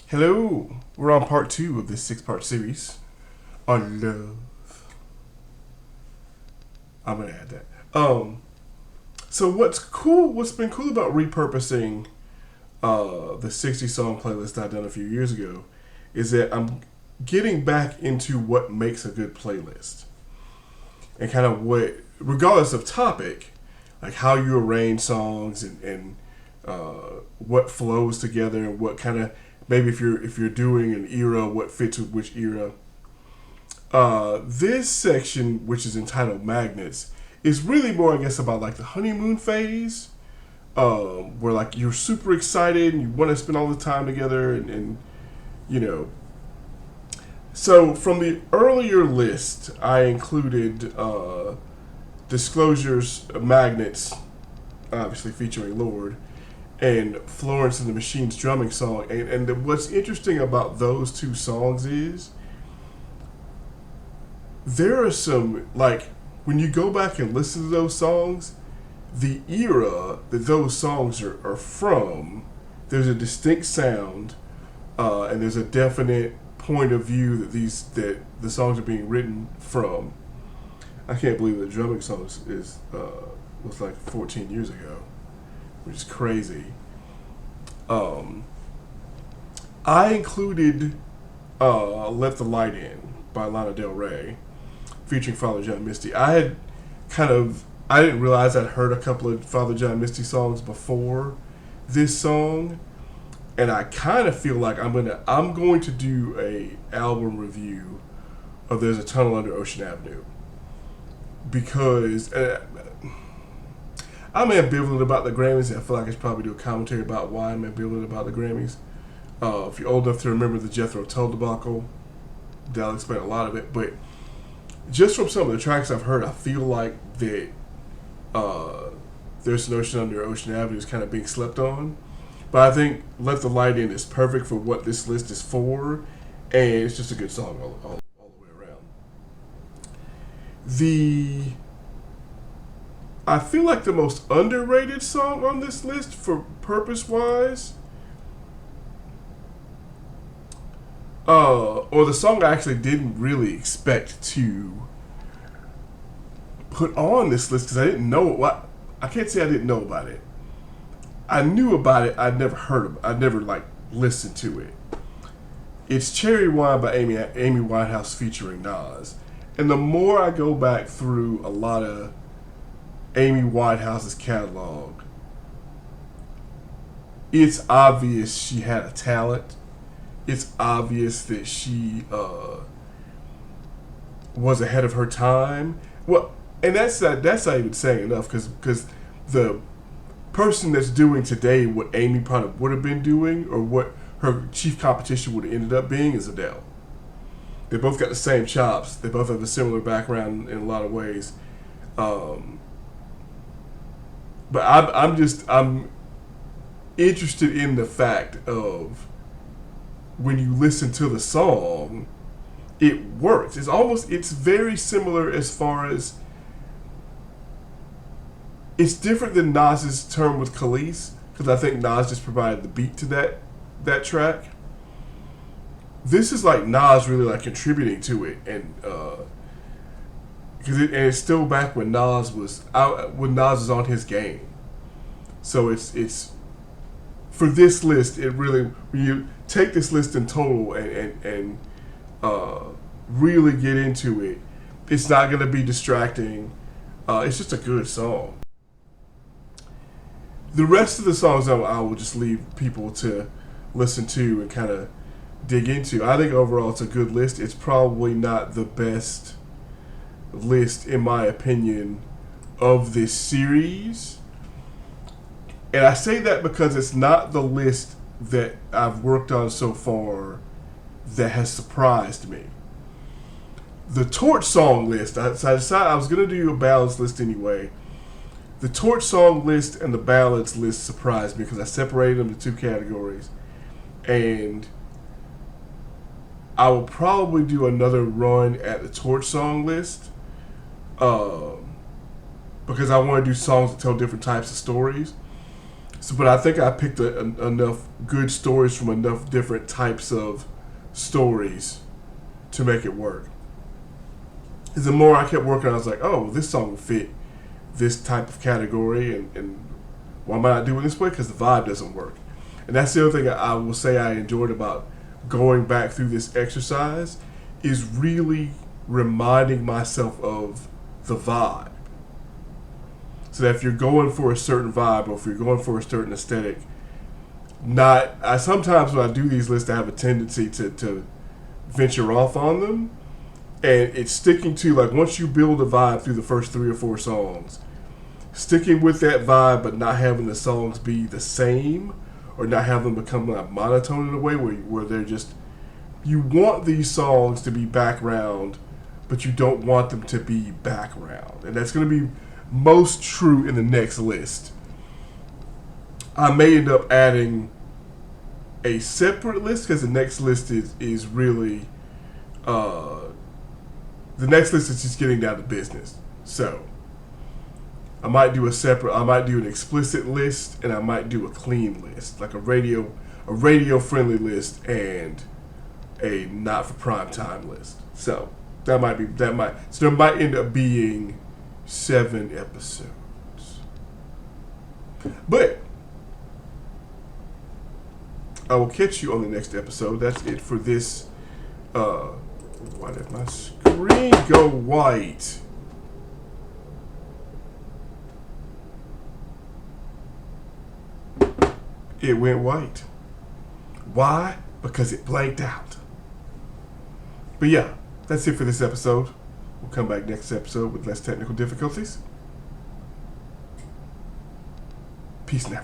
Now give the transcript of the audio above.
Hello, we're on part two of this six-part series on love. I'm gonna add that. So what's been cool about repurposing the 60 song playlist I done a few years ago is that I'm getting back into what makes a good playlist and kind of what, regardless of topic, like how you arrange songs and what flows together and what kind of maybe if you're doing an era, what fits with which era. This section, which is entitled Magnets, is really more, I guess, about like the honeymoon phase, where like you're super excited and you want to spend all the time together, and you know. So from the earlier list, I included Disclosure's Magnets, obviously featuring Lord, and Florence and the Machine's drumming song. And what's interesting about those two songs is there are some, like, when you go back and listen to those songs, the era that those songs are from, there's a distinct sound, and there's a definite point of view that the songs are being written from. I can't believe the drumming song was like 14 years ago, which is crazy. I included "Let the Light In" by Lana Del Rey, featuring Father John Misty. I didn't realize I'd heard a couple of Father John Misty songs before this song, and I kind of feel like I'm going to do a album review of "There's a Tunnel Under Ocean Avenue" because I'm ambivalent about the Grammys. I feel like I should probably do a commentary about why I'm ambivalent about the Grammys. If you're old enough to remember the Jethro Tull debacle, that'll explain a lot of it. But just from some of the tracks I've heard, I feel like that There's an Ocean Under Ocean Avenue is kind of being slept on. But I think Let the Light In is perfect for what this list is for, and it's just a good song all the way around. I feel like the most underrated song on this list for purpose-wise, or the song I actually didn't really expect to put on this list because I didn't know. I can't say I didn't know about it. I knew about it. I'd never heard of it. I'd never like listened to it. It's "Cherry Wine" by Amy Winehouse featuring Nas. And the more I go back through a lot of Amy Winehouse's catalog, it's obvious she had a talent. It's obvious that she was ahead of her time. Well, and that's not even saying enough because the person that's doing today what Amy probably would have been doing or what her chief competition would have ended up being is Adele. They both got the same chops. They both have a similar background in a lot of ways. But I'm interested in the fact of when you listen to the song, it works. It's very similar as far as it's different than Nas's term with Khalees because I think Nas just provided the beat to that track. This is like Nas really like contributing to it, and it's still back when Nas was out, when Nas was on his game. So it's for this list. It really, when you take this list in total and really get into it, it's not going to be distracting. It's just a good song. The rest of the songs I will just leave people to listen to and kind of dig into. I think overall it's a good list. It's probably not the best list, in my opinion, of this series. And I say that because it's not the list that I've worked on so far that has surprised me. The Torch song list, I decided I was going to do a ballads list anyway. The Torch song list and the ballads list surprised me because I separated them into two categories. And I will probably do another run at the Torch song list because I want to do songs that tell different types of stories. So, but I think I picked enough good stories from enough different types of stories to make it work. As the more I kept working, I was like, oh, this song will fit this type of category, and why am I not doing it this way? Because the vibe doesn't work. And that's the other thing I will say I enjoyed about going back through this exercise is really reminding myself of the vibe. So that if you're going for a certain vibe or if you're going for a certain aesthetic, sometimes when I do these lists, I have a tendency to venture off on them. And it's sticking to, like, once you build a vibe through the first 3 or 4 songs, sticking with that vibe but not having the songs be the same or not have them become like monotone in a way where they're just, you want these songs to be background, but you don't want them to be background. And that's going to be most true in the next list. I may end up adding a separate list because the next list is really the next list is just getting down to business. So I might do an explicit list and I might do a clean list, like a radio friendly list and a not for prime time list. So there might end up being 7 episodes. But I will catch you on the next episode. That's it for this. Why did my screen go white? It went white. Why? Because it blanked out. But yeah, that's it for this episode. We'll come back next episode with less technical difficulties. Peace now.